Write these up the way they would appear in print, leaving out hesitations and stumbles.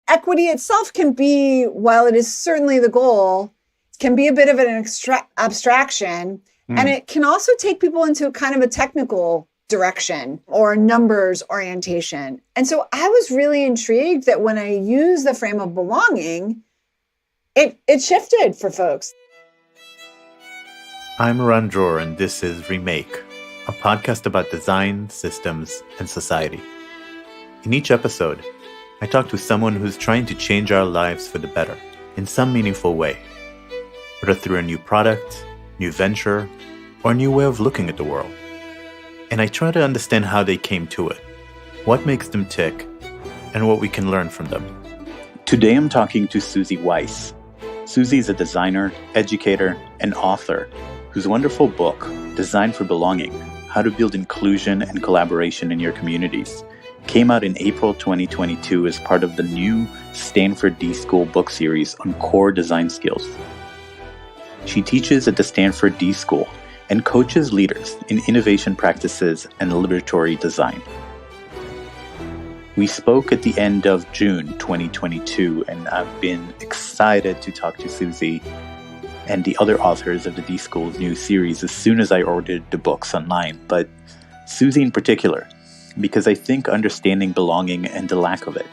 equity itself can be, while it is certainly the goal, can be a bit of an abstraction. And it can also take people into kind of a technical direction or numbers orientation. And so I was really intrigued that when I used the frame of belonging, it shifted for folks. I'm Ron Dror, and this is Remake, a podcast about design, systems, and society. In each episode, I talk to someone who's trying to change our lives for the better in some meaningful way, whether through a new product, new venture, or a new way of looking at the world. And I try to understand how they came to it, what makes them tick, and what we can learn from them. Today I'm talking to Susie Wise. Susie is a designer, educator, and author whose wonderful book, Design for Belonging: How to Build Inclusion and Collaboration in Your Communities, came out in April 2022 as part of the new Stanford d.school book series on core design skills. She teaches at the Stanford d.school and coaches leaders in innovation practices and liberatory design. We spoke at the end of June 2022, and I've been excited to talk to Susie and the other authors of the d.school's new series as soon as I ordered the books online, but Susie in particular, because I think understanding belonging and the lack of it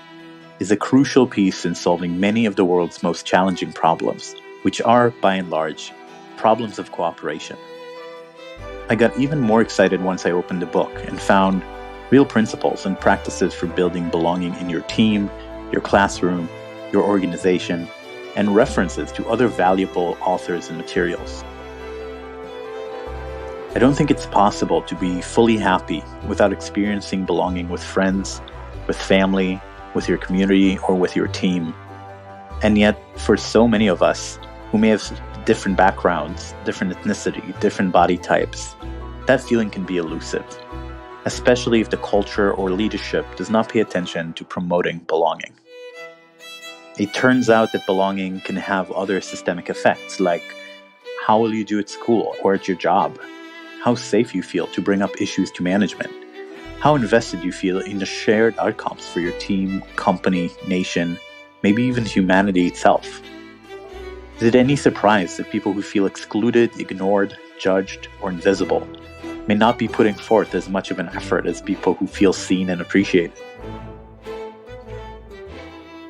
is a crucial piece in solving many of the world's most challenging problems, which are, by and large, problems of cooperation. I got even more excited once I opened the book and found real principles and practices for building belonging in your team, your classroom, your organization, and references to other valuable authors and materials. I don't think it's possible to be fully happy without experiencing belonging with friends, with family, with your community, or with your team. And yet, for so many of us who may have different backgrounds, different ethnicity, different body types, that feeling can be elusive, especially if the culture or leadership does not pay attention to promoting belonging. It turns out that belonging can have other systemic effects, like how will you do at school or at your job, how safe you feel to bring up issues to management, how invested you feel in the shared outcomes for your team, company, nation, maybe even humanity itself. Is it any surprise that people who feel excluded, ignored, judged, or invisible may not be putting forth as much of an effort as people who feel seen and appreciated?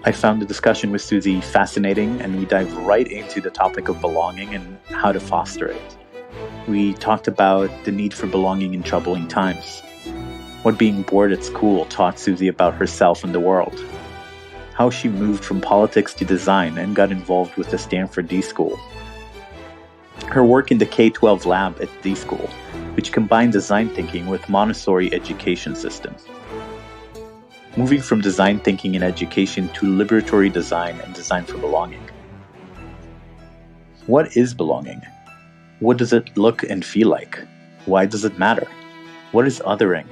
I found the discussion with Susie fascinating, and we dive right into the topic of belonging and how to foster it. We talked about the need for belonging in troubling times, what being bored at school taught Susie about herself and the world, how she moved from politics to design and got involved with the Stanford d.school, her work in the K-12 lab at d.school, which combined design thinking with Montessori education systems, moving from design thinking in education to liberatory design and design for belonging. What is belonging? What does it look and feel like? Why does it matter? What is othering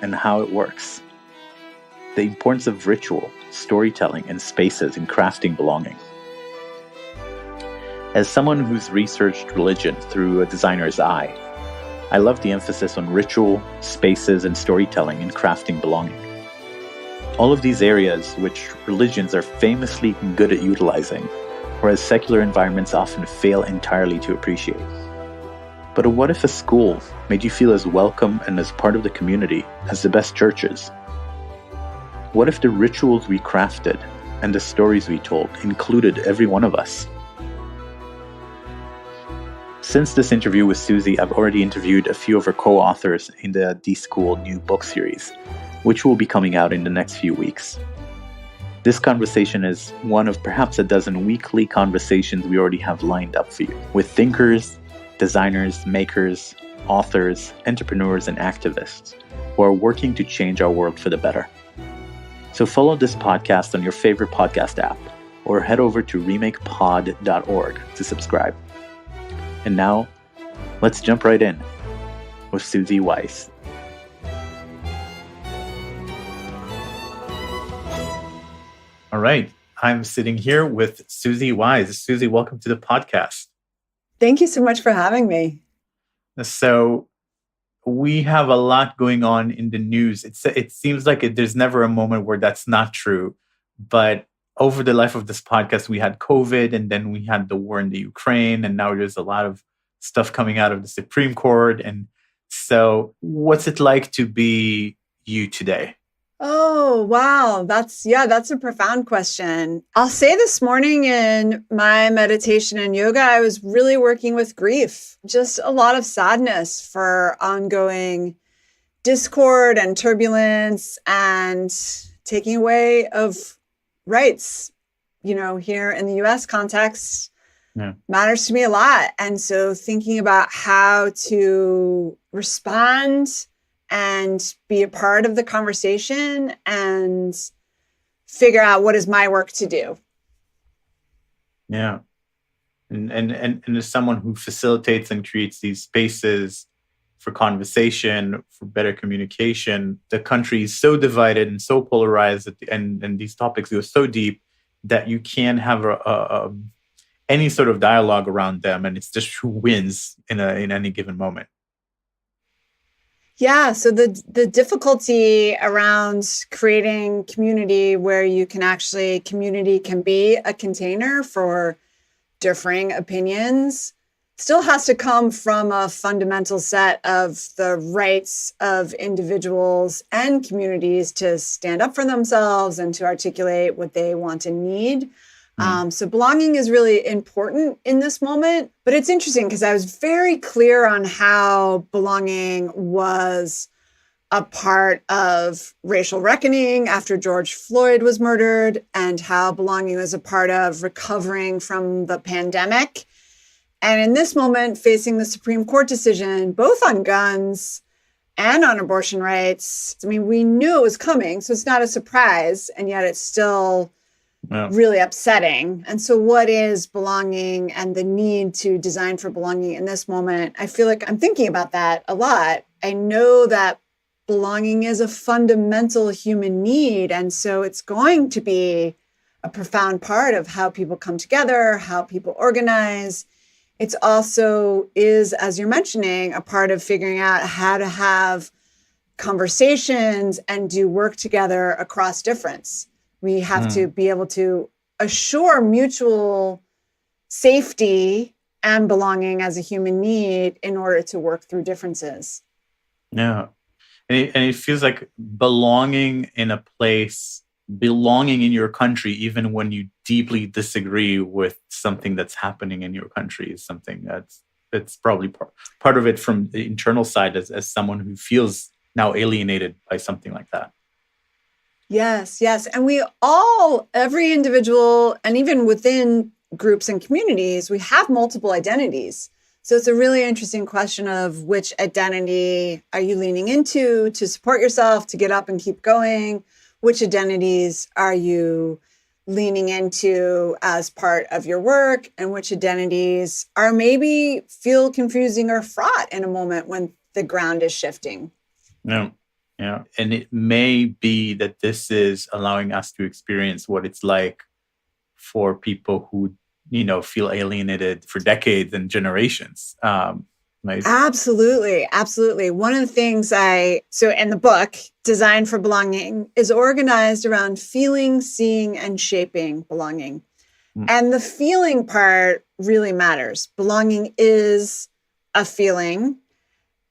and how it works? The importance of ritual, storytelling, and spaces in crafting belonging. As someone who's researched religion through a designer's eye, I love the emphasis on ritual, spaces, and storytelling in crafting belonging. All of these areas which religions are famously good at utilizing, whereas secular environments often fail entirely to appreciate. But what if a school made you feel as welcome and as part of the community as the best churches? What if the rituals we crafted and the stories we told included every one of us? Since this interview with Susie, I've already interviewed a few of her co-authors in the d.school new book series, which will be coming out in the next few weeks. This conversation is one of perhaps a dozen weekly conversations we already have lined up for you, with thinkers, designers, makers, authors, entrepreneurs, and activists who are working to change our world for the better. So follow this podcast on your favorite podcast app, or head over to remakepod.org to subscribe. And now, let's jump right in with Susie Wise. All right. I'm sitting here with Susie Wise. Susie, welcome to the podcast. Thank you so much for having me. So we have a lot going on in the news. It seems like there's never a moment where that's not true. But over the life of this podcast, we had COVID, and then we had the war in the Ukraine, and now there's a lot of stuff coming out of the Supreme Court. And so what's it like to be you today? Oh, wow. That's a profound question. I'll say this morning in my meditation and yoga, I was really working with grief, just a lot of sadness for ongoing discord and turbulence and taking away of rights, here in the US context. Yeah. Matters to me a lot. And so thinking about how to respond and be a part of the conversation and figure out what is my work to do. Yeah. And as someone who facilitates and creates these spaces for conversation, for better communication, the country is so divided and so polarized and these topics go so deep that you can't have any sort of dialogue around them, and it's just who wins in any given moment. Yeah, so the difficulty around creating community where community can be a container for differing opinions still has to come from a fundamental set of the rights of individuals and communities to stand up for themselves and to articulate what they want and need. So belonging is really important in this moment. But it's interesting because I was very clear on how belonging was a part of racial reckoning after George Floyd was murdered, and how belonging was a part of recovering from the pandemic. And in this moment, facing the Supreme Court decision, both on guns and on abortion rights, we knew it was coming, so it's not a surprise, and yet it's still really upsetting. And so what is belonging and the need to design for belonging in this moment? I feel like I'm thinking about that a lot. I know that belonging is a fundamental human need. And so it's going to be a profound part of how people come together, how people organize. It's also is, as you're mentioning, a part of figuring out how to have conversations and do work together across difference. We have to be able to assure mutual safety and belonging as a human need in order to work through differences. Yeah. And it feels like belonging in a place, belonging in your country, even when you deeply disagree with something that's happening in your country, is something that's probably part of it from the internal side as someone who feels now alienated by something like that. Yes. And every individual, and even within groups and communities, we have multiple identities. So it's a really interesting question of which identity are you leaning into to support yourself, to get up and keep going? Which identities are you leaning into as part of your work? And which identities are maybe feel confusing or fraught in a moment when the ground is shifting? Yeah. And it may be that this is allowing us to experience what it's like for people who, feel alienated for decades and generations. Right? Absolutely. One of the things so in the book, Design for Belonging, is organized around feeling, seeing, and shaping belonging. And the feeling part really matters. Belonging is a feeling.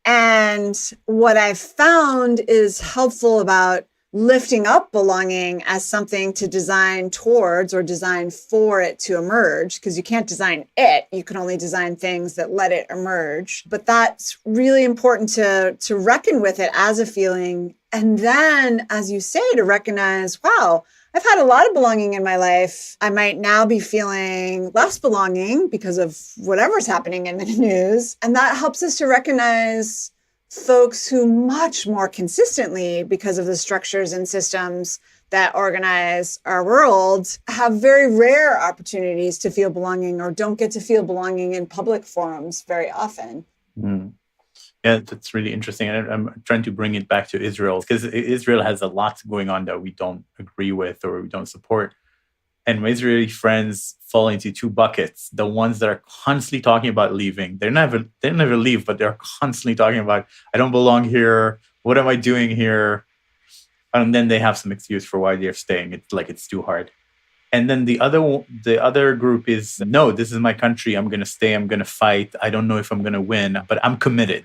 And what I've found is helpful about lifting up belonging as something to design towards or design for it to emerge, because you can't design it. You can only design things that let it emerge. But that's really important to reckon with it as a feeling. And then, as you say, to recognize, wow, I've had a lot of belonging in my life. I might now be feeling less belonging because of whatever's happening in the news. And that helps us to recognize folks who much more consistently, because of the structures and systems that organize our world, have very rare opportunities to feel belonging or don't get to feel belonging in public forums very often. Yeah, that's really interesting. And I'm trying to bring it back to Israel, because Israel has a lot going on that we don't agree with or we don't support. And my Israeli friends fall into two buckets. The ones that are constantly talking about leaving. They never leave, but they're constantly talking about, I don't belong here. What am I doing here? And then they have some excuse for why they're staying. It's like it's too hard. And then the other group is, no, this is my country. I'm going to stay. I'm going to fight. I don't know if I'm going to win, but I'm committed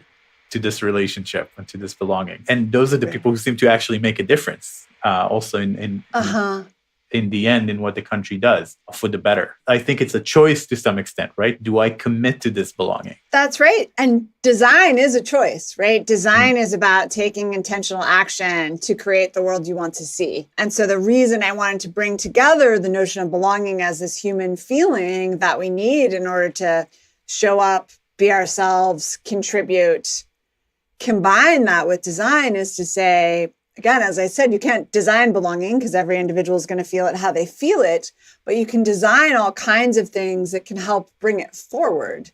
to this relationship and to this belonging. And those are the people who seem to actually make a difference also in the end, in what the country does for the better. I think it's a choice to some extent, right? Do I commit to this belonging? That's right. And design is a choice, right? Design is about taking intentional action to create the world you want to see. And so the reason I wanted to bring together the notion of belonging as this human feeling that we need in order to show up, be ourselves, contribute, combine that with design is to say, again, as I said, you can't design belonging because every individual is going to feel it how they feel it, but you can design all kinds of things that can help bring it forward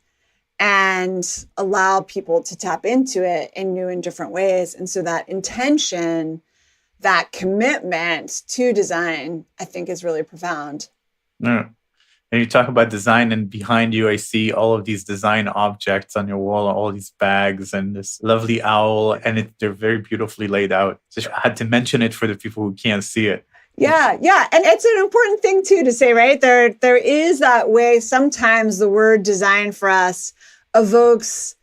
and allow people to tap into it in new and different ways. And so that intention, that commitment to design, I think is really profound. Yeah. And you talk about design, and behind you, I see all of these design objects on your wall, all these bags and this lovely owl, and they're very beautifully laid out. So I had to mention it for the people who can't see it. Yeah. And it's an important thing, too, to say, right? There is that way. Sometimes the word design for us evokes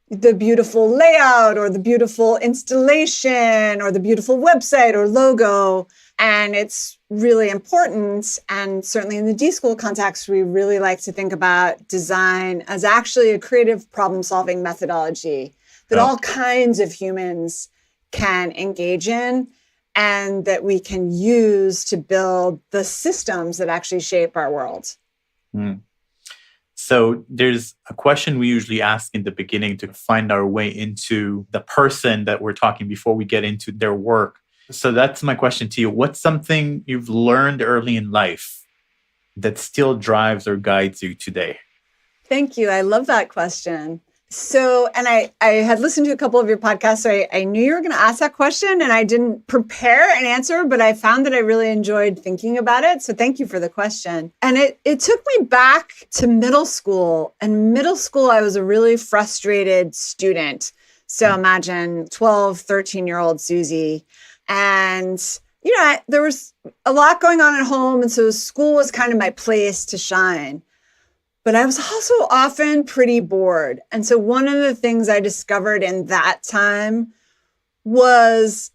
the beautiful layout or the beautiful installation or the beautiful website or logo. And it's really important. And certainly in the d.school context, we really like to think about design as actually a creative problem-solving methodology that all kinds of humans can engage in and that we can use to build the systems that actually shape our world. So there's a question we usually ask in the beginning to find our way into the person that we're talking before we get into their work. So that's my question to you. What's something you've learned early in life that still drives or guides you today? Thank you. I love that question. So, and I had listened to a couple of your podcasts, so I knew you were going to ask that question, and I didn't prepare an answer, but I found that I really enjoyed thinking about it. So thank you for the question. And it took me back to middle school. And middle school, I was a really frustrated student. So imagine 12, 13-year-old Susie. And, there was a lot going on at home. And so school was kind of my place to shine. But I was also often pretty bored. And so one of the things I discovered in that time was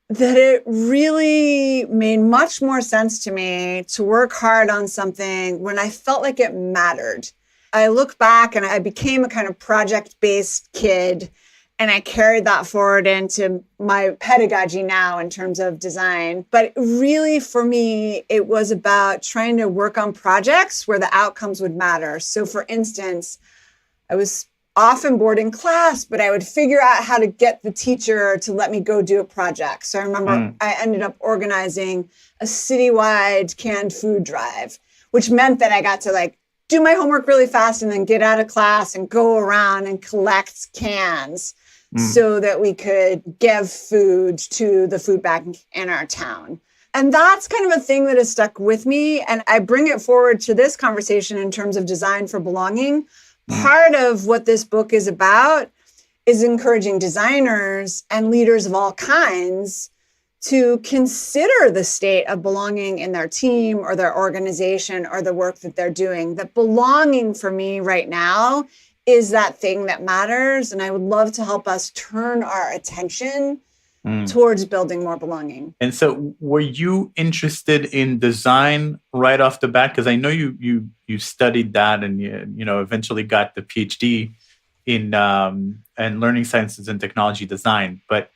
that it really made much more sense to me to work hard on something when I felt like it mattered. I look back and I became a kind of project-based kid. And I carried that forward into my pedagogy now in terms of design. But really, for me, it was about trying to work on projects where the outcomes would matter. So, for instance, I was often bored in class, but I would figure out how to get the teacher to let me go do a project. So I remember I ended up organizing a citywide canned food drive, which meant that I got to do my homework really fast and then get out of class and go around and collect cans so that we could give food to the food bank in our town. And that's kind of a thing that has stuck with me. And I bring it forward to this conversation in terms of design for belonging. Part of what this book is about is encouraging designers and leaders of all kinds to consider the state of belonging in their team or their organization or the work that they're doing. That belonging for me right now is that thing that matters. And I would love to help us turn our attention towards building more belonging. And so were you interested in design right off the bat? Because I know you studied that and you eventually got the PhD in learning sciences and technology design. But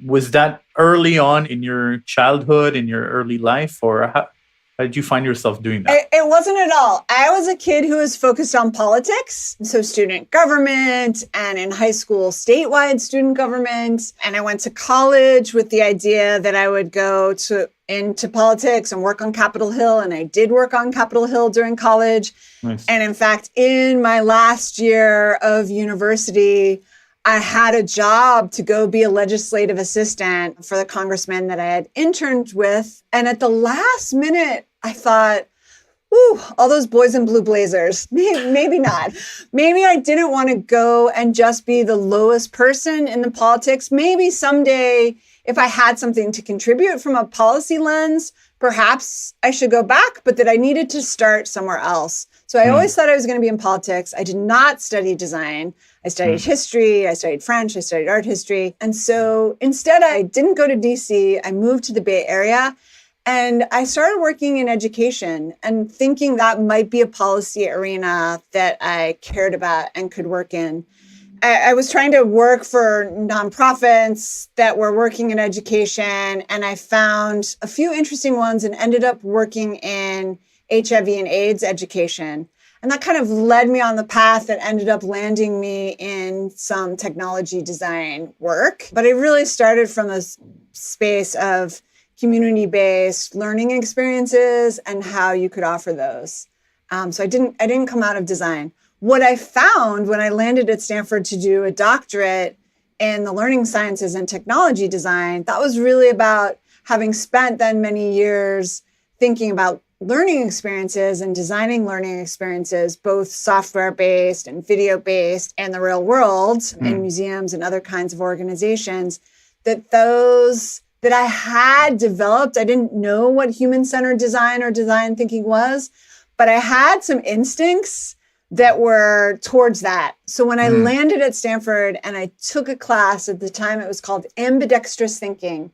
was that early on in your childhood, in your early life, or how did you find yourself doing that? It wasn't at all. I was a kid who was focused on politics, so student government, and in high school, statewide student government. And I went to college with the idea that I would go into politics and work on Capitol Hill. And I did work on Capitol Hill during college. Nice. And in fact, in my last year of university, I had a job to go be a legislative assistant for the congressman that I had interned with. And at the last minute, I thought, ooh, all those boys in blue blazers. Maybe not. Maybe I didn't want to go and just be the lowest person in the politics. Maybe someday, if I had something to contribute from a policy lens, perhaps I should go back, but that I needed to start somewhere else. So I always thought I was going to be in politics. I did not study design. I studied history. I studied French. I studied art history. And so instead, I didn't go to DC. I moved to the Bay Area. And I started working in education and thinking that might be a policy arena that I cared about and could work in. I was trying to work for nonprofits that were working in education, and I found a few interesting ones and ended up working in HIV and AIDS education. And that kind of led me on the path that ended up landing me in some technology design work. But it really started from a space of community-based learning experiences and how you could offer those. So I didn't come out of design. What I found when I landed at Stanford to do a doctorate in the learning sciences and technology design, that was really about having spent then many years thinking about learning experiences and designing learning experiences, both software-based and video-based in the real world, in museums and other kinds of organizations, that those that I had developed, I didn't know what human-centered design or design thinking was, but I had some instincts that were towards that. So when I landed at Stanford and I took a class, at the time it was called ambidextrous thinking.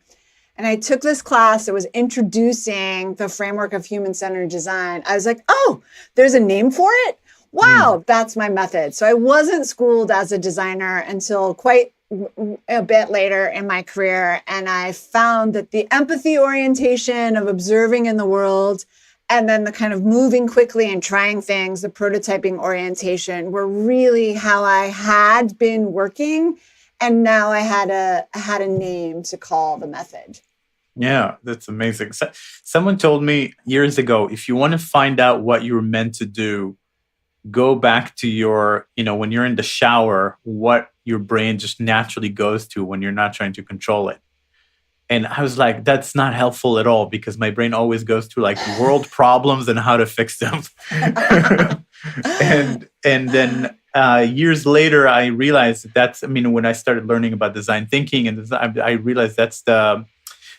And I took this class that was introducing the framework of human-centered design. I was like, oh, there's a name for it? Wow, that's my method. So I wasn't schooled as a designer until quite a bit later in my career. And I found that the empathy orientation of observing in the world and then the kind of moving quickly and trying things, the prototyping orientation, were really how I had been working. And now I had a name to call the method. Yeah, that's amazing. So, someone told me years ago, if you want to find out what you were meant to do, go back to your, when you're in the shower, what your brain just naturally goes to when you're not trying to control it. And I was like, that's not helpful at all, because my brain always goes to like world problems and how to fix them. and then years later, I realized when I started learning about design thinking and design, I realized that's the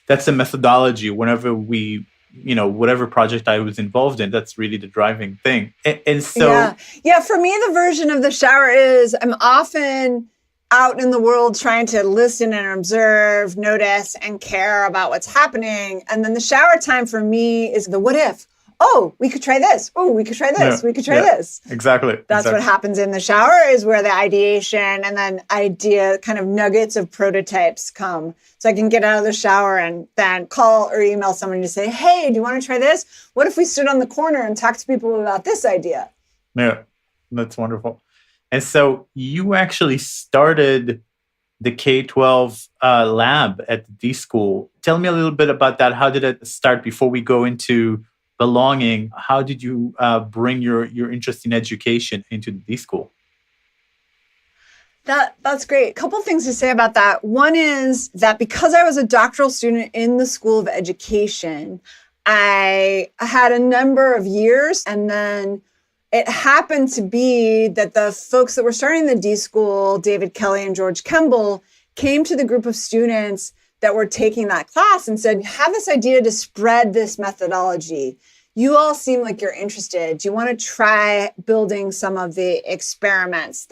methodology. Whenever whatever project I was involved in, that's really the driving thing. And so, yeah. For me, the version of the shower is I'm often out in the world trying to listen and observe, notice, and care about what's happening. And then the shower time for me is the what if. Oh, we could try this. Oh, we could try this. We could try this. Exactly. That's what happens in the shower, is where the ideation and then idea kind of nuggets of prototypes come. So I can get out of the shower and then call or email someone to say, hey, do you want to try this? What if we stood on the corner and talked to people about this idea? Yeah, that's wonderful. And so you actually started the K-12 lab at the D.school. Tell me a little bit about that. How did it start before we go into belonging? How did you bring your interest in education into the D.school? That's great. A couple things to say about that. One is that because I was a doctoral student in the School of Education, I had a number of years, and then it happened to be that the folks that were starting the D.school, David Kelly and George Kemble, came to the group of students that were taking that class and said, have this idea to spread this methodology. You all seem like you're interested. Do you want to try building some of the experiments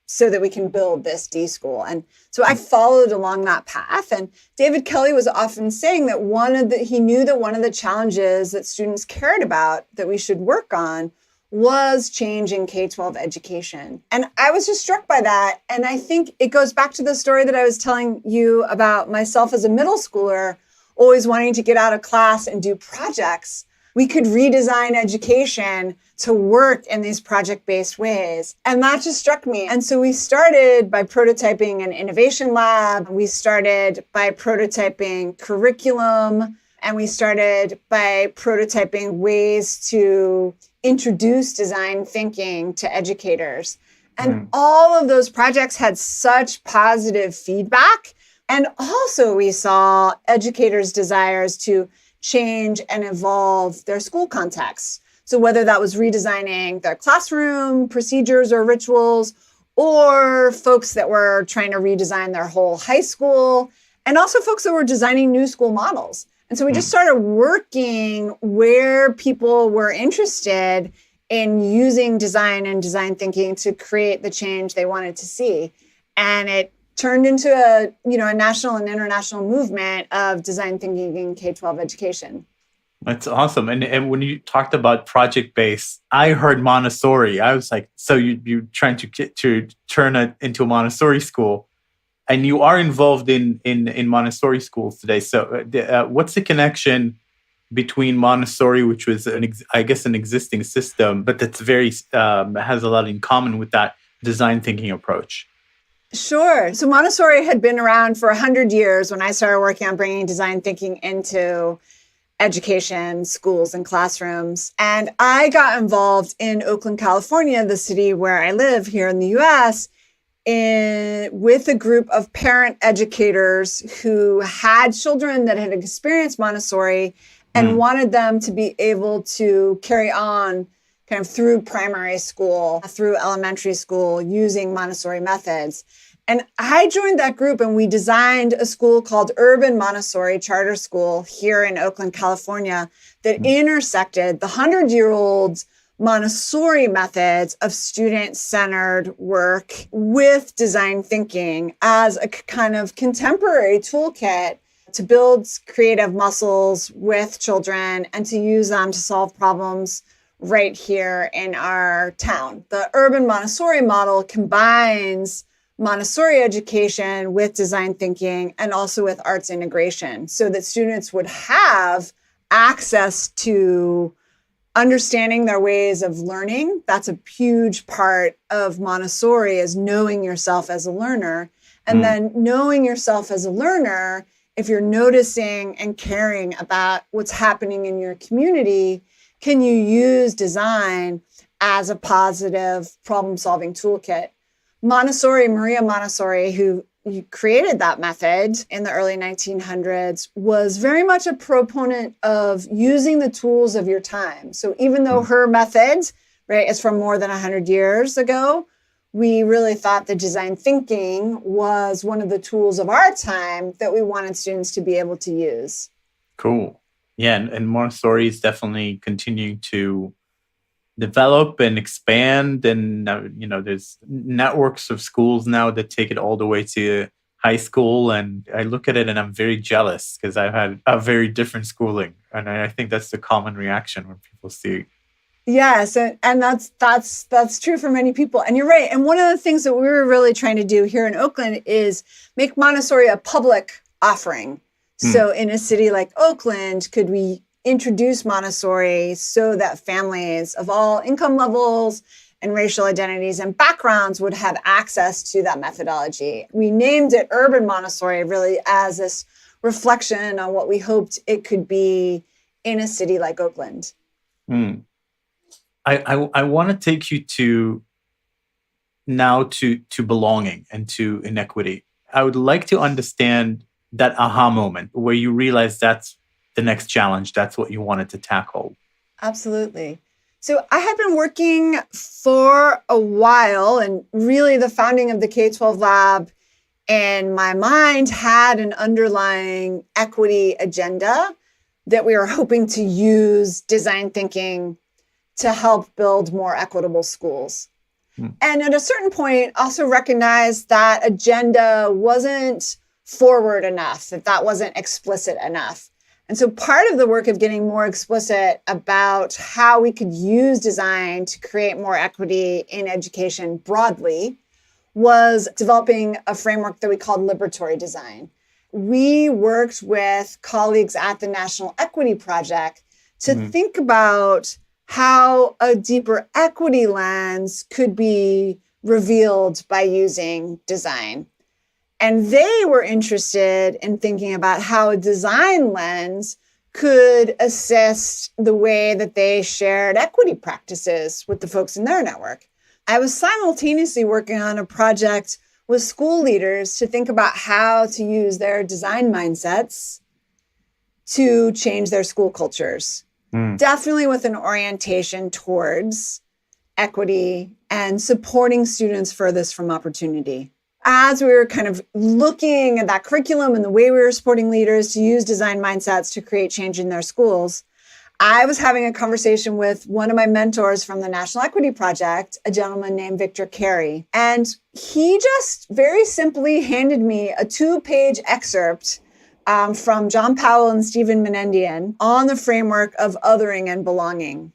so that we can build this D.school? And so I followed along that path. And David Kelly was often saying that he knew that one of the challenges that students cared about that we should work on was change in K-12 education. And I was just struck by that. And I think it goes back to the story that I was telling you about myself as a middle schooler, always wanting to get out of class and do projects. We could redesign education to work in these project-based ways. And that just struck me. And so we started by prototyping an innovation lab. We started by prototyping curriculum. And we started by prototyping ways to introduce design thinking to educators. And all of those projects had such positive feedback. And also we saw educators' desires to change and evolve their school contexts. So whether that was redesigning their classroom procedures or rituals, or folks that were trying to redesign their whole high school, and also folks that were designing new school models. And so we just started working where people were interested in using design and design thinking to create the change they wanted to see. And it turned into a national and international movement of design thinking in K-12 education. That's awesome. And when you talked about project-based, I heard Montessori. I was like, so you're trying to turn it into a Montessori school, and you are involved in Montessori schools today. So what's the connection between Montessori, which was an existing system, but that's very has a lot in common with that design thinking approach? Sure. So Montessori had been around for 100 years when I started working on bringing design thinking into education, schools, and classrooms. And I got involved in Oakland, California, the city where I live here in the US, with a group of parent educators who had children that had experienced Montessori and wanted them to be able to carry on kind of through primary school, through elementary school, using Montessori methods. And I joined that group, and we designed a school called Urban Montessori Charter School here in Oakland, California, that intersected the 100-year-old Montessori methods of student-centered work with design thinking as a kind of contemporary toolkit to build creative muscles with children and to use them to solve problems right here in our town. The Urban Montessori model combines Montessori education with design thinking and also with arts integration so that students would have access to understanding their ways of learning. That's a huge part of Montessori, is knowing yourself as a learner. And then knowing yourself as a learner, if you're noticing and caring about what's happening in your community, can you use design as a positive problem-solving toolkit? Maria Montessori, who created that method in the early 1900s, was very much a proponent of using the tools of your time. So even though her method, right, is from more than 100 years ago, we really thought that design thinking was one of the tools of our time that we wanted students to be able to use. Cool. Yeah, and Montessori is definitely continuing to develop and expand, and there's networks of schools now that take it all the way to high school, and I look at it and I'm very jealous because I've had a very different schooling, and I think that's the common reaction when people see. Yes, and that's true for many people, and you're right. And one of the things that we were really trying to do here in Oakland is make Montessori a public offering. So in a city like Oakland, could we introduce Montessori so that families of all income levels and racial identities and backgrounds would have access to that methodology? We named it Urban Montessori really as this reflection on what we hoped it could be in a city like Oakland. I want to take you to belonging and to inequity. I would like to understand that aha moment where you realize that's the next challenge. That's what you wanted to tackle. Absolutely. So I had been working for a while, and really the founding of the K-12 lab in my mind had an underlying equity agenda that we were hoping to use design thinking to help build more equitable schools. And at a certain point, also recognized that agenda wasn't forward enough, that wasn't explicit enough. And so part of the work of getting more explicit about how we could use design to create more equity in education broadly was developing a framework that we called liberatory design. We worked with colleagues at the National Equity Project to think about how a deeper equity lens could be revealed by using design. And they were interested in thinking about how a design lens could assist the way that they shared equity practices with the folks in their network. I was simultaneously working on a project with school leaders to think about how to use their design mindsets to change their school cultures. Definitely with an orientation towards equity and supporting students furthest from opportunity. as we were kind of looking at that curriculum and the way we were supporting leaders to use design mindsets to create change in their schools, I was having a conversation with one of my mentors from the National Equity Project, a gentleman named Victor Carey. And he just very simply handed me a 2-page excerpt from John Powell and Stephen Menendian on the framework of othering and belonging.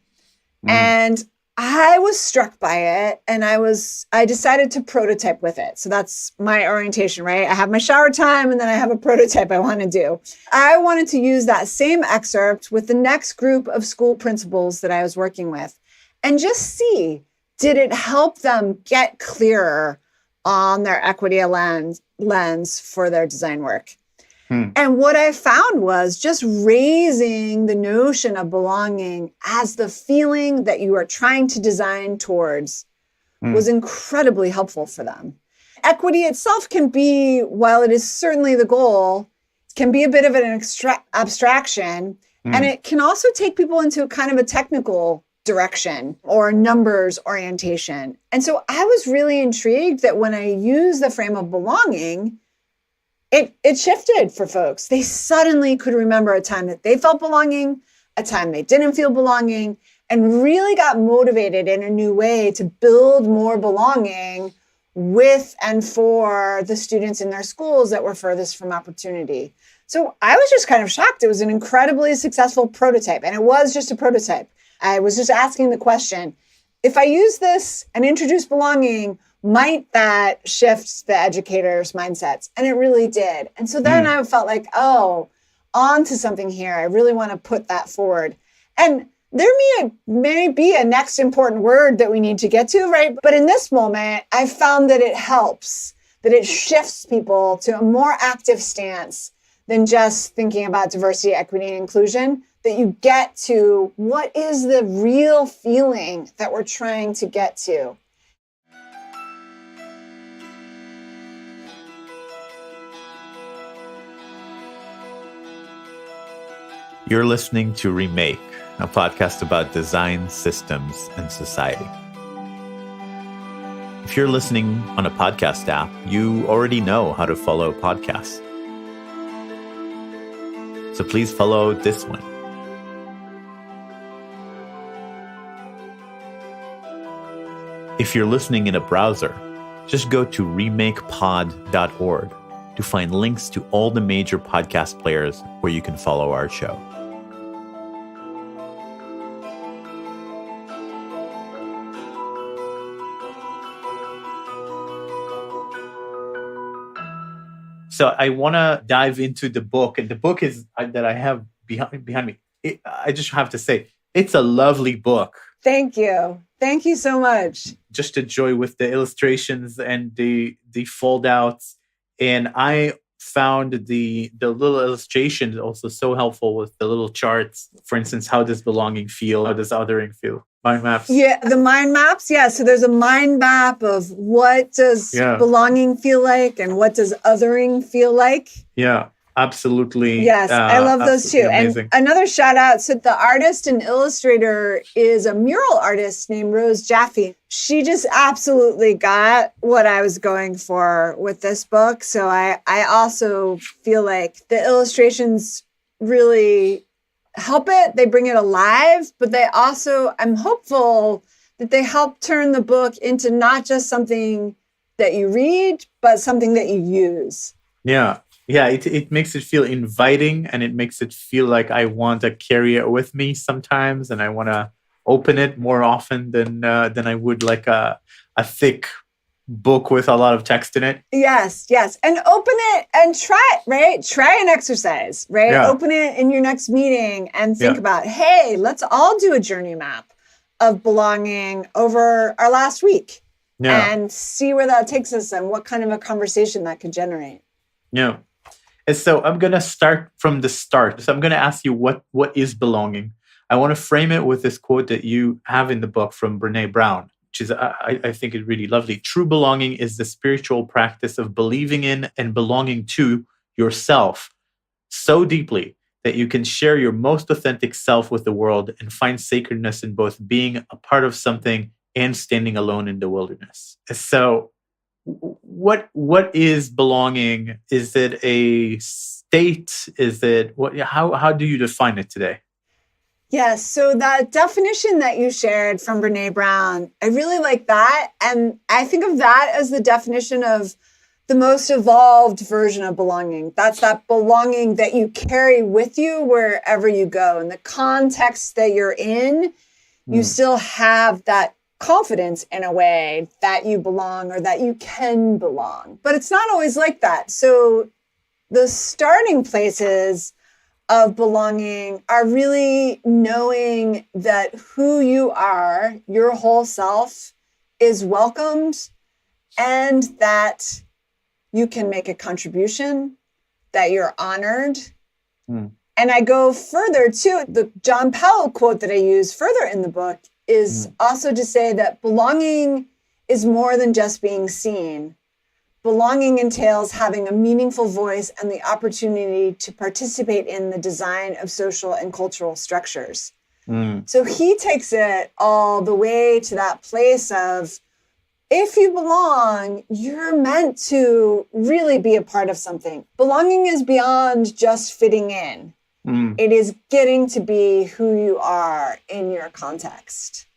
And I was struck by it, and I decided to prototype with it. So that's my orientation, right? I have my shower time, and then I have a prototype I want to do. I wanted to use that same excerpt with the next group of school principals that I was working with and just see, did it help them get clearer on their equity lens for their design work? And what I found was just raising the notion of belonging as the feeling that you are trying to design towards was incredibly helpful for them. Equity itself can be, while it is certainly the goal, can be a bit of an abstraction. And it can also take people into kind of a technical direction or numbers orientation. And so I was really intrigued that when I used the frame of belonging, it shifted for folks. They suddenly could remember a time that they felt belonging, a time they didn't feel belonging, and really got motivated in a new way to build more belonging with and for the students in their schools that were furthest from opportunity. So I was just kind of shocked. It was an incredibly successful prototype, and it was just a prototype. I was just asking the question, if I use this and introduce belonging, might that shift the educator's mindsets? And it really did. And so then I felt like, oh, on to something here. I really want to put that forward. And there may be a next important word that we need to get to, right? But in this moment, I found that it helps, that it shifts people to a more active stance than just thinking about diversity, equity, and inclusion, that you get to what is the real feeling that we're trying to get to. You're listening to Remake, a podcast about design, systems, and society. If you're listening on a podcast app, you already know how to follow podcasts. So please follow this one. If you're listening in a browser, just go to remakepod.org to find links to all the major podcast players where you can follow our show. So I want to dive into the book, and the book is that I have behind me. I just have to say, it's a lovely book. Thank you. Thank you so much. Just a joy with the illustrations and the fold outs. And I found the little illustrations also so helpful with the little charts. For instance, how does belonging feel? How does othering feel? Mind maps. Yeah, the mind maps. Yeah, so there's a mind map of what does belonging feel like and what does othering feel like. Yeah, absolutely. Yes, I love those too. Amazing. And another shout out. So the artist and illustrator is a mural artist named Rose Jaffe. She just absolutely got what I was going for with this book. So I also feel like the illustrations really help it. They bring it alive, but they also, I'm hopeful that they help turn the book into not just something that you read, but something that you use. Yeah. Yeah, it makes it feel inviting, and it makes it feel like I want to carry it with me sometimes, and I want to open it more often than I would like a thick book with a lot of text in it. Yes. And open it and try it, right? Try an exercise, right? Yeah. Open it in your next meeting and think about, hey, let's all do a journey map of belonging over our last week and see where that takes us and what kind of a conversation that could generate. Yeah. And so I'm going to start from the start. So I'm going to ask you what is belonging? I want to frame it with this quote that you have in the book from Brené Brown, which is, I think, is really lovely. True belonging is the spiritual practice of believing in and belonging to yourself so deeply that you can share your most authentic self with the world and find sacredness in both being a part of something and standing alone in the wilderness. So What is belonging? Is it a state? Is it what? How do you define it today? Yes. So that definition that you shared from Brene Brown, I really like that. And I think of that as the definition of the most evolved version of belonging. That's that belonging that you carry with you wherever you go. In the context that you're in, you still have that confidence in a way that you belong or that you can belong. But it's not always like that. So the starting places of belonging are really knowing that who you are, your whole self, is welcomed and that you can make a contribution, that you're honored. And I go further too. The John Powell quote that I use further in the book is also to say that belonging is more than just being seen. Belonging entails having a meaningful voice and the opportunity to participate in the design of social and cultural structures. So he takes it all the way to that place of, if you belong, you're meant to really be a part of something. Belonging is beyond just fitting in. It is getting to be who you are in your context.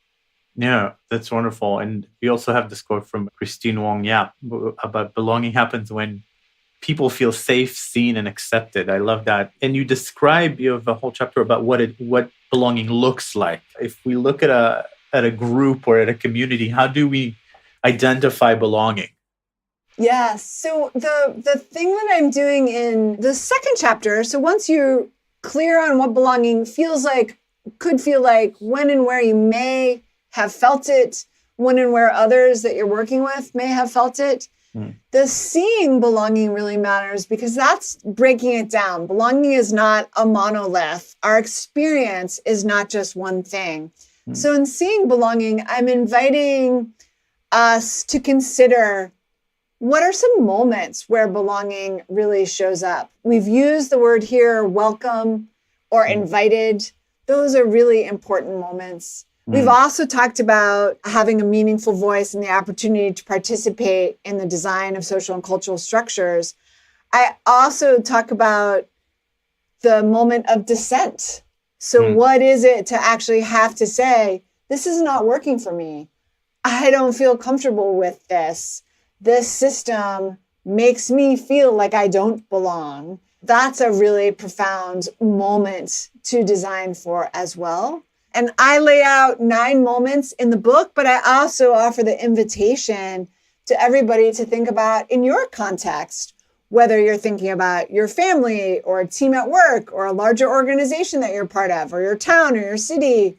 Yeah, that's wonderful. And we also have this quote from Christine Wong Yap about belonging happens when people feel safe, seen, and accepted. I love that. And you describe, you have a whole chapter about what belonging looks like. If we look at a group or at a community, how do we identify belonging? Yeah. So the thing that I'm doing in the second chapter, so once you're clear on what belonging could feel like, when and where you may have felt it, when and where others that you're working with may have felt it, the seeing belonging really matters because that's breaking it down. Belonging is not a monolith. Our experience is not just one thing. So in seeing belonging, I'm inviting us to consider, what are some moments where belonging really shows up? We've used the word here, welcome or invited. Those are really important moments. We've also talked about having a meaningful voice and the opportunity to participate in the design of social and cultural structures. I also talk about the moment of dissent. So what is it to actually have to say, this is not working for me. I don't feel comfortable with this. This system makes me feel like I don't belong. That's a really profound moment to design for as well. And I lay out 9 moments in the book, but I also offer the invitation to everybody to think about in your context, whether you're thinking about your family or a team at work or a larger organization that you're part of or your town or your city,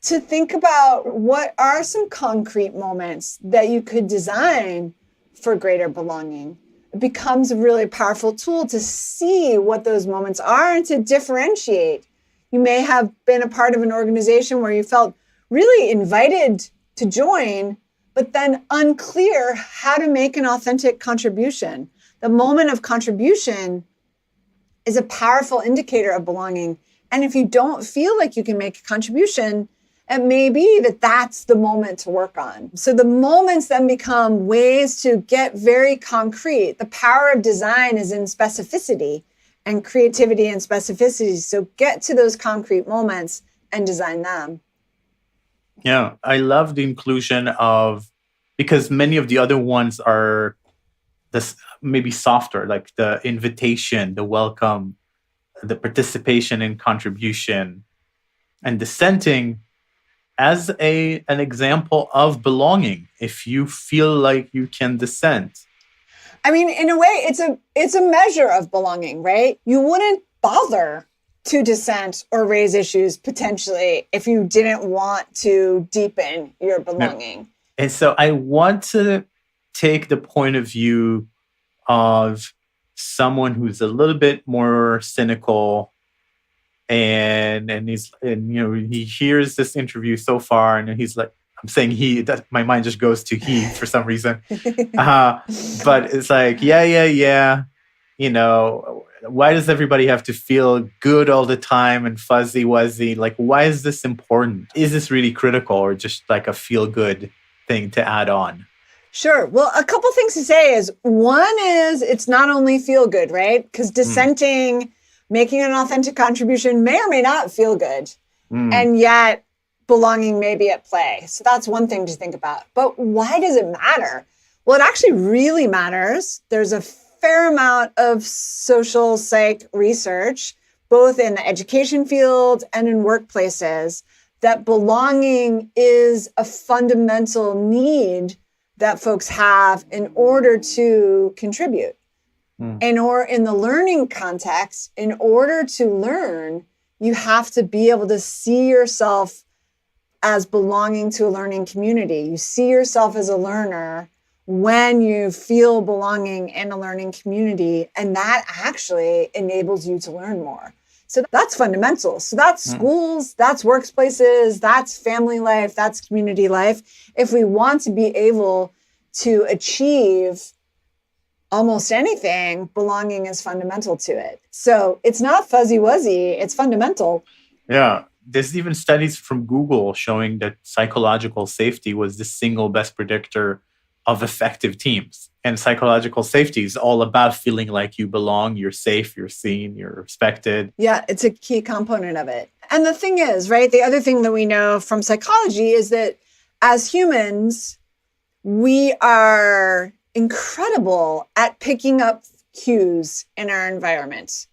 to think about what are some concrete moments that you could design for greater belonging. It becomes a really powerful tool to see what those moments are and to differentiate. You may have been a part of an organization where you felt really invited to join, but then unclear how to make an authentic contribution. The moment of contribution is a powerful indicator of belonging. And if you don't feel like you can make a contribution, it may be that that's the moment to work on. So the moments then become ways to get very concrete. The power of design is in specificity and creativity and specificity. So get to those concrete moments and design them. Yeah, I love the inclusion of, because many of the other ones are this maybe softer, like the invitation, the welcome, the participation and contribution, and dissenting as an example of belonging. If you feel like you can dissent. I mean, in a way, it's a measure of belonging, right? You wouldn't bother to dissent or raise issues potentially if you didn't want to deepen your belonging. No. And so I want to take the point of view of someone who's a little bit more cynical, and he hears this interview so far, and he's like, I'm saying my mind just goes to he for some reason. But it's like, yeah. Why does everybody have to feel good all the time and fuzzy wuzzy? Like, why is this important? Is this really critical or just like a feel good thing to add on? Sure. Well, a couple things to say is one is it's not only feel good, right? Because dissenting, making an authentic contribution may or may not feel good. And yet belonging may be at play. So that's one thing to think about. But why does it matter? Well, it actually really matters. There's a fair amount of social psych research, both in the education field and in workplaces, that belonging is a fundamental need that folks have in order to contribute. Or in the learning context, in order to learn, you have to be able to see yourself as belonging to a learning community. You see yourself as a learner when you feel belonging in a learning community, and that actually enables you to learn more. So that's fundamental. So that's schools, that's workplaces, that's family life, that's community life. If we want to be able to achieve almost anything, belonging is fundamental to it. So it's not fuzzy wuzzy, it's fundamental. Yeah. There's even studies from Google showing that psychological safety was the single best predictor of effective teams. And psychological safety is all about feeling like you belong, you're safe, you're seen, you're respected. Yeah, it's a key component of it. And the thing is, right, the other thing that we know from psychology is that as humans, we are incredible at picking up cues in our environment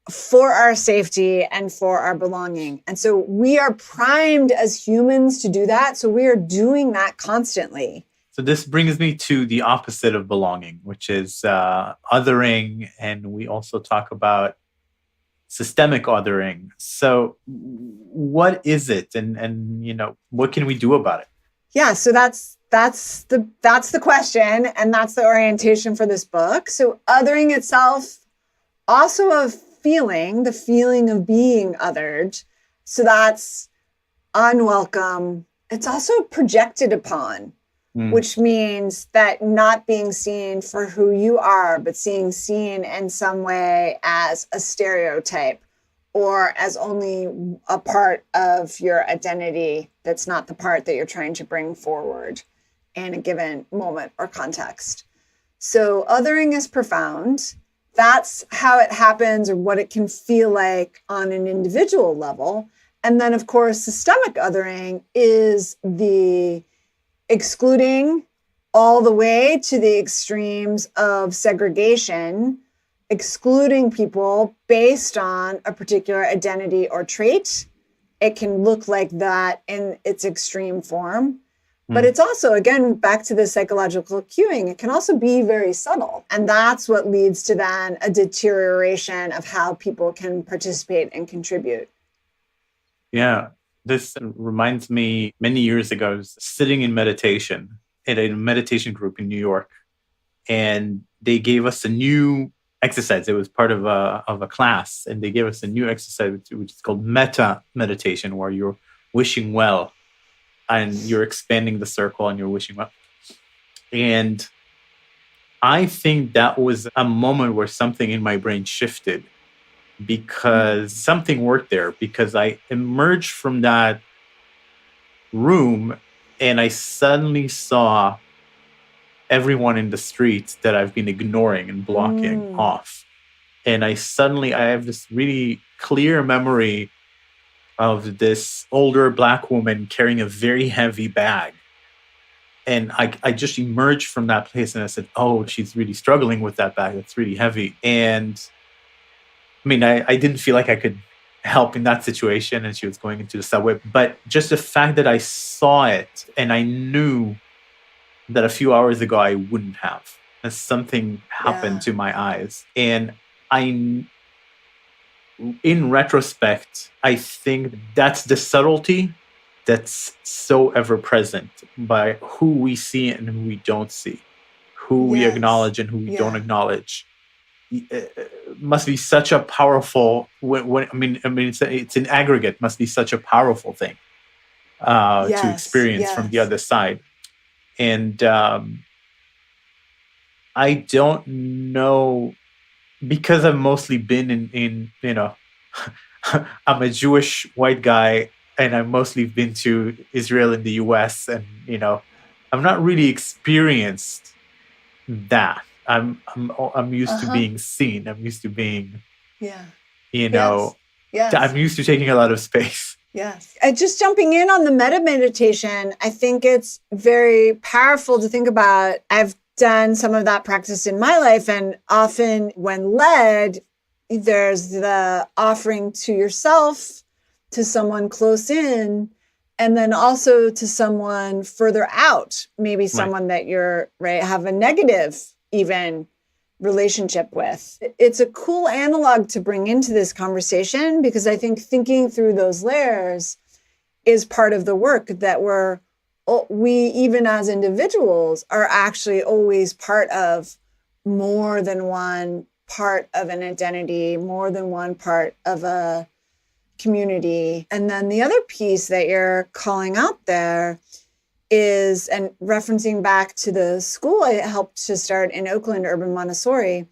for our safety and for our belonging. And so we are primed as humans to do that. So we are doing that constantly. So this brings me to the opposite of belonging, which is othering. And we also talk about systemic othering. So what is it? And what can we do about it? Yeah, so that's the question, and that's the orientation for this book. So othering itself, also a feeling, the feeling of being othered. So that's unwelcome. It's also projected upon, which means that not being seen for who you are, but seen in some way as a stereotype or as only a part of your identity that's not the part that you're trying to bring forward in a given moment or context. So othering is profound. That's how it happens or what it can feel like on an individual level. And then, of course, systemic othering is the excluding all the way to the extremes of segregation, excluding people based on a particular identity or trait. It can look like that in its extreme form. But it's also, again, back to the psychological cueing, it can also be very subtle. And that's what leads to then a deterioration of how people can participate and contribute. Yeah, this reminds me, many years ago, I was sitting in meditation at a meditation group in New York. And they gave us a new exercise. It was part of a class. And they gave us a new exercise, which is called metta meditation, where you're wishing well. And you're expanding the circle and you're wishing well. And I think that was a moment where something in my brain shifted because something worked there, because I emerged from that room and I suddenly saw everyone in the street that I've been ignoring and blocking off. And I have this really clear memory of this older Black woman carrying a very heavy bag. And I just emerged from that place and I said, oh, she's really struggling with that bag. That's really heavy. And I mean, I didn't feel like I could help in that situation, and she was going into the subway. But just the fact that I saw it and I knew that a few hours ago I wouldn't have, and something happened to my eyes. And in retrospect, I think that's the subtlety that's so ever present by who we see and who we don't see, who we acknowledge and who we don't acknowledge. It must be such a powerful. It's an aggregate. Must be such a powerful thing to experience from the other side. And I don't know, because I've mostly been in I'm a Jewish white guy, and I've mostly been to Israel and the US, and I've not really experienced that. I'm used to being seen. I'm used to being, Yeah. you know, Yes. I'm used to taking a lot of space. Yes. Just jumping in on the meta meditation, I think it's very powerful to think about. I've done some of that practice in my life, and often when led, there's the offering to yourself, to someone close in, and then also to someone further out, maybe someone that you're have a negative even relationship with. It's a cool analog to bring into this conversation, because I think thinking through those layers is part of the work that we even as individuals are actually always part of more than one part of an identity, more than one part of a community. And then the other piece that you're calling out there is, and referencing back to the school I helped to start in Oakland, Urban Montessori,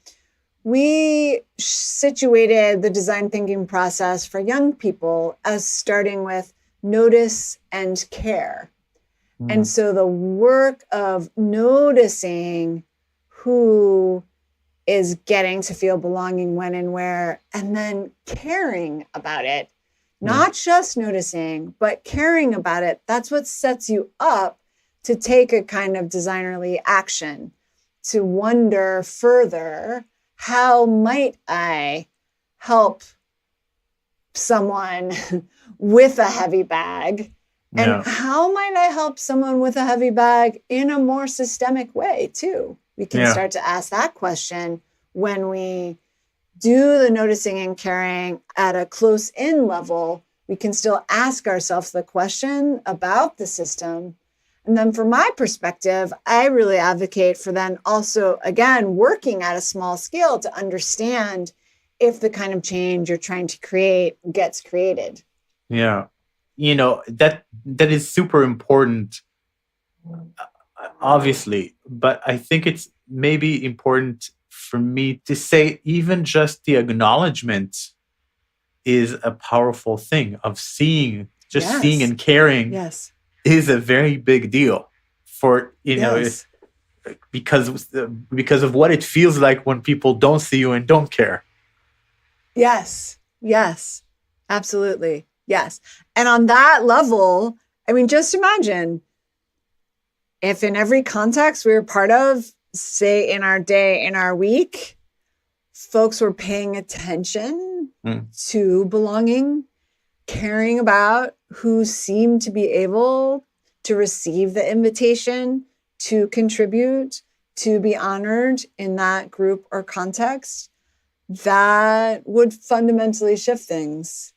we situated the design thinking process for young people as starting with notice and care. And so the work of noticing who is getting to feel belonging when and where, and then caring about it, not just noticing, but caring about it. That's what sets you up to take a kind of designerly action, to wonder further, how might I help someone with a heavy bag? And how might I help someone with a heavy bag in a more systemic way too? We can start to ask that question when we do the noticing and caring at a close-in level. We can still ask ourselves the question about the system. And then from my perspective, I really advocate for then also, again, working at a small scale to understand if the kind of change you're trying to create gets created. Yeah. That is super important, obviously, but I think it's maybe important for me to say even just the acknowledgement is a powerful thing of seeing, seeing and caring is a very big deal for, because of what it feels like when people don't see you and don't care. Yes, absolutely. Yes. And on that level, I mean, just imagine if in every context we were part of, say in our day, in our week, folks were paying attention to belonging, caring about who seemed to be able to receive the invitation, to contribute, to be honored in that group or context, that would fundamentally shift things.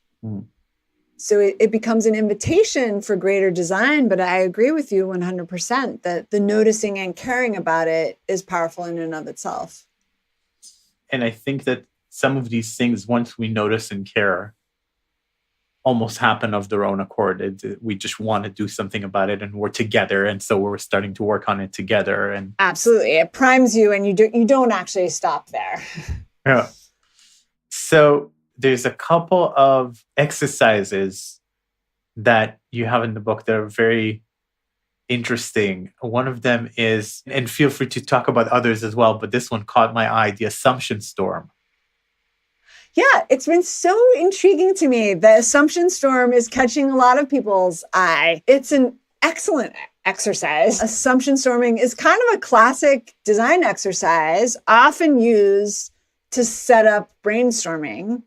So it becomes an invitation for greater design, but I agree with you 100% that the noticing and caring about it is powerful in and of itself. And I think that some of these things, once we notice and care, almost happen of their own accord. We just want to do something about it, and we're together, and so we're starting to work on it together. And absolutely, it primes you, and you don't actually stop there. Yeah. So there's a couple of exercises that you have in the book that are very interesting. One of them is, and feel free to talk about others as well, but this one caught my eye, the assumption storm. Yeah, it's been so intriguing to me. The assumption storm is catching a lot of people's eye. It's an excellent exercise. Assumption storming is kind of a classic design exercise, often used to set up brainstorming,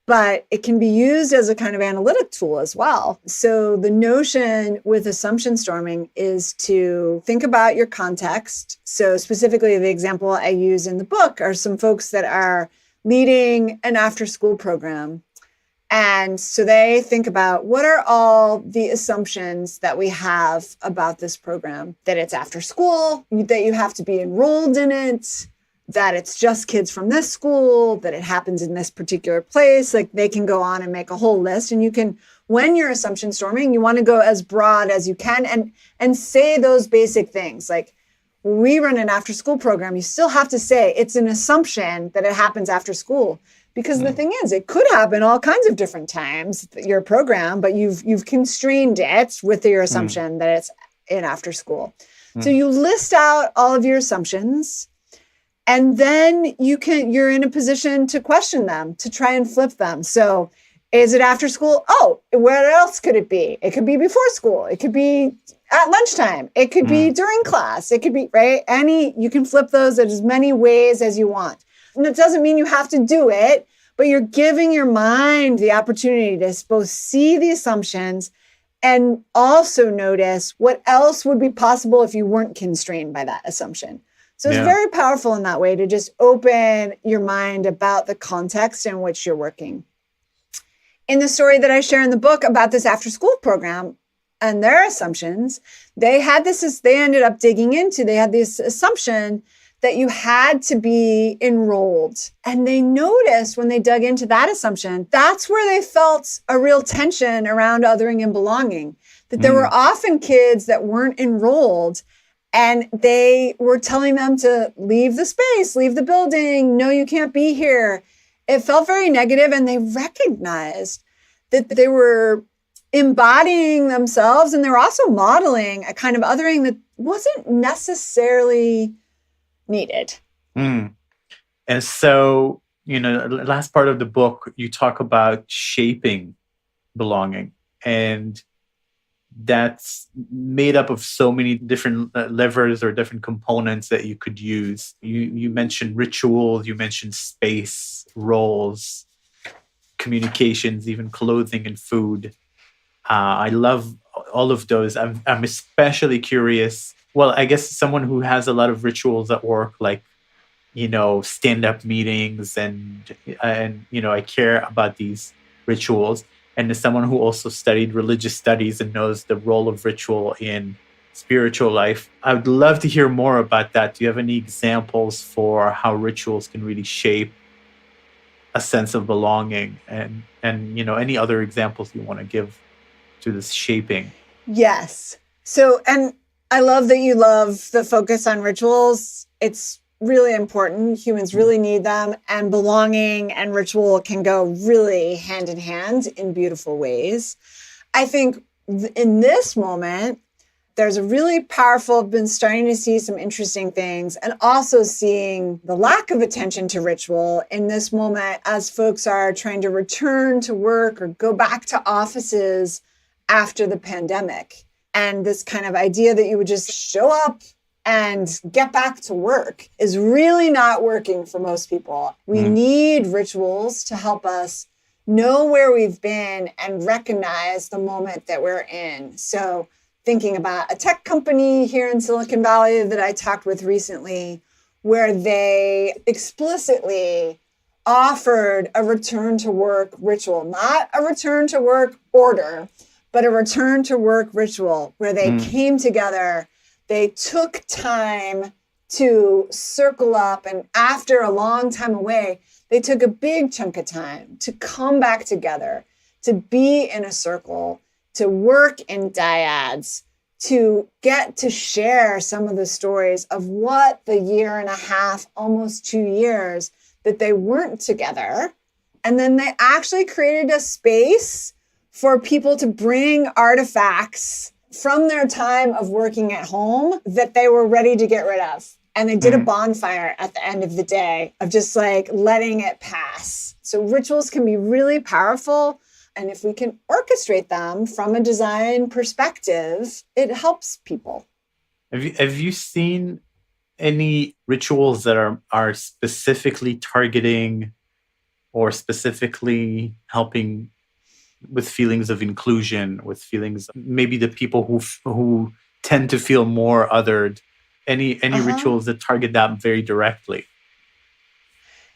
but it can be used as a kind of analytic tool as well. So the notion with assumption storming is to think about your context. So specifically, the example I use in the book are some folks that are leading an after-school program. And so they think about, what are all the assumptions that we have about this program? That it's after school, that you have to be enrolled in it, that it's just kids from this school, that it happens in this particular place. Like, they can go on and make a whole list. And you can, when you're assumption storming, you want to go as broad as you can and say those basic things. Like, we run an after school program, you still have to say it's an assumption that it happens after school. Because the thing is, it could happen all kinds of different times, your program, but you've constrained it with your assumption that it's in after school. So you list out all of your assumptions, and then you're in a position to question them, to try and flip them. So is it after school? Oh, where else could it be? It could be before school. It could be at lunchtime. It could be during class. It could be, right? You can flip those in as many ways as you want. And it doesn't mean you have to do it, but you're giving your mind the opportunity to both see the assumptions and also notice what else would be possible if you weren't constrained by that assumption. So it's very powerful in that way to just open your mind about the context in which you're working. In the story that I share in the book about this after school program and their assumptions, they had this assumption that you had to be enrolled. And they noticed when they dug into that assumption, that's where they felt a real tension around othering and belonging, that there were often kids that weren't enrolled and they were telling them to leave the space, leave the building. No, you can't be here. It felt very negative, and they recognized that they were embodying themselves and they were also modeling a kind of othering that wasn't necessarily needed. And so, the last part of the book, you talk about shaping belonging, and that's made up of so many different levers or different components that you could use. You mentioned rituals, you mentioned space, roles, communications, even clothing and food. I love all of those. I'm especially curious. Well, I guess someone who has a lot of rituals at work, like, stand-up meetings and I care about these rituals. And as someone who also studied religious studies and knows the role of ritual in spiritual life, I would love to hear more about that. Do you have any examples for how rituals can really shape a sense of belonging and any other examples you want to give to this shaping? Yes. So, and I love that you love the focus on rituals. It's really important. Humans really need them, and belonging and ritual can go really hand in hand in beautiful ways. I think in this moment, there's a really powerful, been starting to see some interesting things, and also seeing the lack of attention to ritual in this moment as folks are trying to return to work or go back to offices after the pandemic. And this kind of idea that you would just show up and get back to work is really not working for most people. We need rituals to help us know where we've been and recognize the moment that we're in. So thinking about a tech company here in Silicon Valley that I talked with recently, where they explicitly offered a return to work ritual, not a return to work order, but a return to work ritual where they came together. They took time to circle up, and after a long time away, they took a big chunk of time to come back together, to be in a circle, to work in dyads, to get to share some of the stories of what the year and a half, almost 2 years that they weren't together. And then they actually created a space for people to bring artifacts from their time of working at home that they were ready to get rid of. And they did a bonfire at the end of the day of just like letting it pass. So rituals can be really powerful. And if we can orchestrate them from a design perspective, it helps people. Have you seen any rituals that are specifically targeting or specifically helping with feelings of inclusion, with feelings, maybe the people who tend to feel more othered? Any rituals that target that very directly?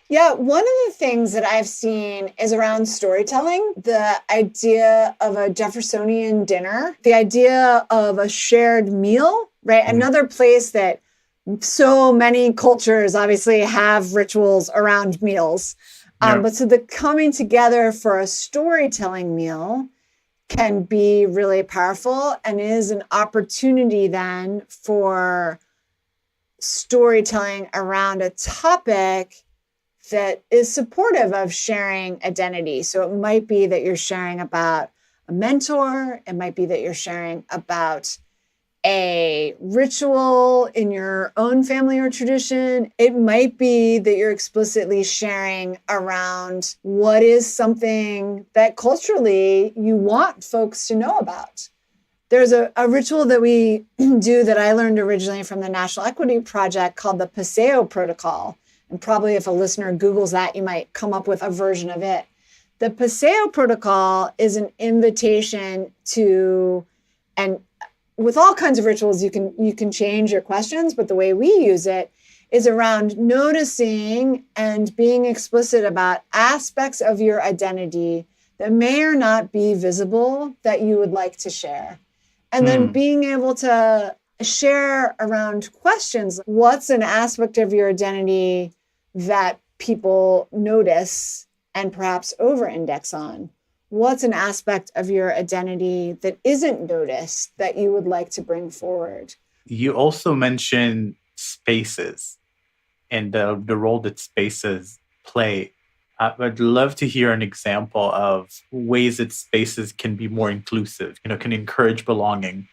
Yeah, one of the things that I've seen is around storytelling, the idea of a Jeffersonian dinner, the idea of a shared meal, right? Another place that so many cultures obviously have rituals around meals. But so the coming together for a storytelling meal can be really powerful and is an opportunity then for storytelling around a topic that is supportive of sharing identity. So it might be that you're sharing about a mentor. It might be that you're sharing about a ritual in your own family or tradition. It might be that you're explicitly sharing around what is something that culturally you want folks to know about. There's a ritual that we do that I learned originally from the National Equity Project called the Paseo Protocol. And probably if a listener Googles that, you might come up with a version of it. The Paseo Protocol is an invitation to, and with all kinds of rituals, you can change your questions, but the way we use it is around noticing and being explicit about aspects of your identity that may or not be visible that you would like to share. And then being able to share around questions. What's an aspect of your identity that people notice and perhaps over-index on? What's an aspect of your identity that isn't noticed that you would like to bring forward? You also mentioned spaces and the role that spaces play. I'd love to hear an example of ways that spaces can be more inclusive, can encourage belonging,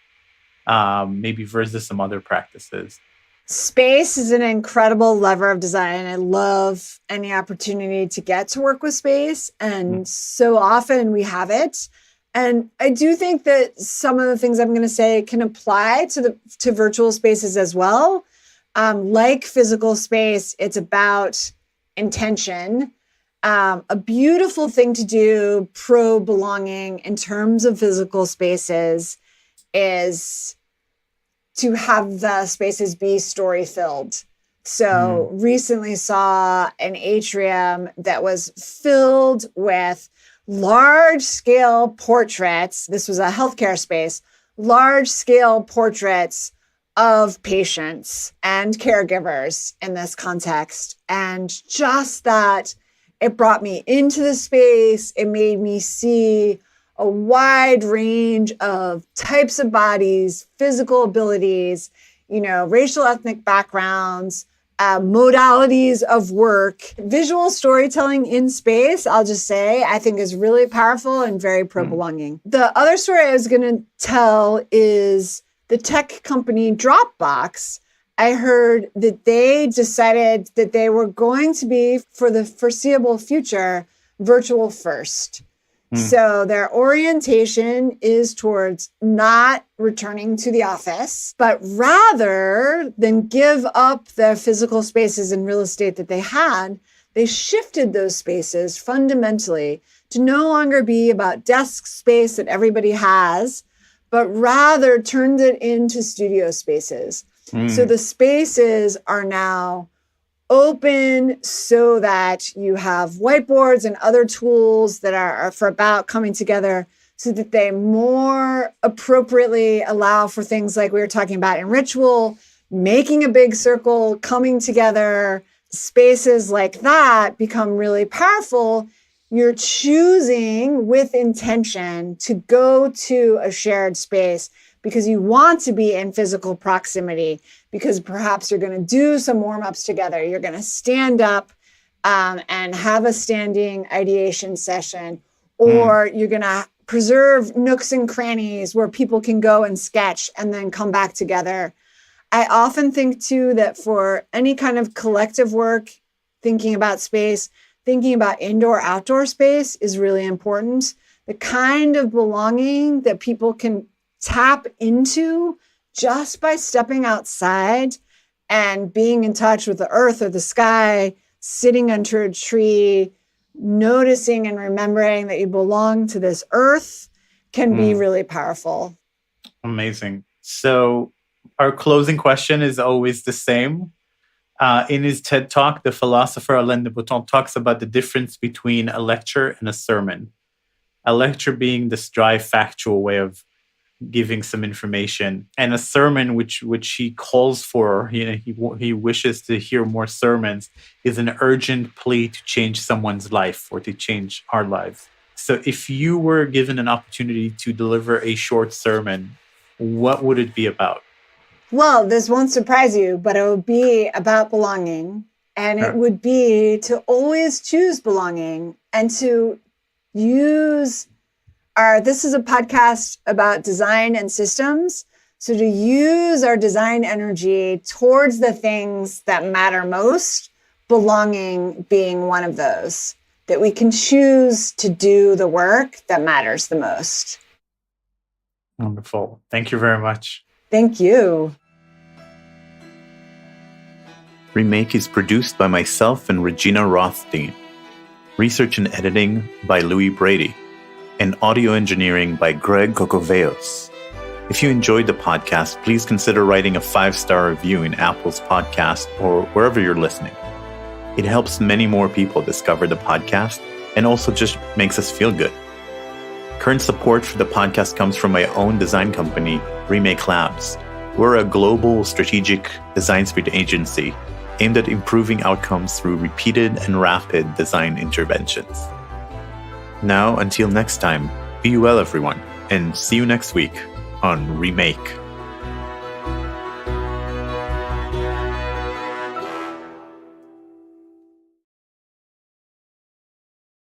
maybe versus some other practices. Space is an incredible lever of design. I love any opportunity to get to work with space. And so often we have it. And I do think that some of the things I'm going to say can apply to virtual spaces as well. Like physical space, it's about intention. A beautiful thing to do pro belonging in terms of physical spaces is to have the spaces be story filled. So recently saw an atrium that was filled with large scale portraits. This was a healthcare space, large scale portraits of patients and caregivers in this context. And just that it brought me into the space. It made me see a wide range of types of bodies, physical abilities, racial, ethnic backgrounds, modalities of work. Visual storytelling in space, I'll just say, I think is really powerful and very pro-belonging. The other story I was going to tell is the tech company Dropbox. I heard that they decided that they were going to be, for the foreseeable future, virtual first. So their orientation is towards not returning to the office, but rather than give up the physical spaces and real estate that they had, they shifted those spaces fundamentally to no longer be about desk space that everybody has, but rather turned it into studio spaces. So the spaces are now open so that you have whiteboards and other tools that are for about coming together so that they more appropriately allow for things like we were talking about in ritual, making a big circle, coming together. Spaces like that become really powerful. You're choosing with intention to go to a shared space because you want to be in physical proximity, because perhaps you're going to do some warm-ups together. You're going to stand up and have a standing ideation session, or you're going to preserve nooks and crannies where people can go and sketch and then come back together. I often think, too, that for any kind of collective work, thinking about space, thinking about indoor-outdoor space is really important. The kind of belonging that people can tap into just by stepping outside and being in touch with the earth or the sky, sitting under a tree, noticing and remembering that you belong to this earth can be really powerful. Amazing. So our closing question is always the same. In his TED Talk, the philosopher Alain de Botton talks about the difference between a lecture and a sermon. A lecture being this dry, factual way of giving some information, and a sermon, which he calls for, he wishes to hear more sermons, is an urgent plea to change someone's life or to change our lives. So if you were given an opportunity to deliver a short sermon, what would it be about? Well, this won't surprise you, but it would be about belonging. And it would be to always choose belonging and to use this is a podcast about design and systems. So to use our design energy towards the things that matter most, belonging being one of those, that we can choose to do the work that matters the most. Wonderful. Thank you very much. Thank you. Remake is produced by myself and Regina Rothstein. Research and editing by Louis Brady. And audio engineering by Greg Cocoveos. If you enjoyed the podcast, please consider writing a 5-star review in Apple's podcast or wherever you're listening. It helps many more people discover the podcast and also just makes us feel good. Current support for the podcast comes from my own design company, Remake Labs. We're a global strategic design sprint agency aimed at improving outcomes through repeated and rapid design interventions. Now, until next time, be well, everyone, and see you next week on Remake.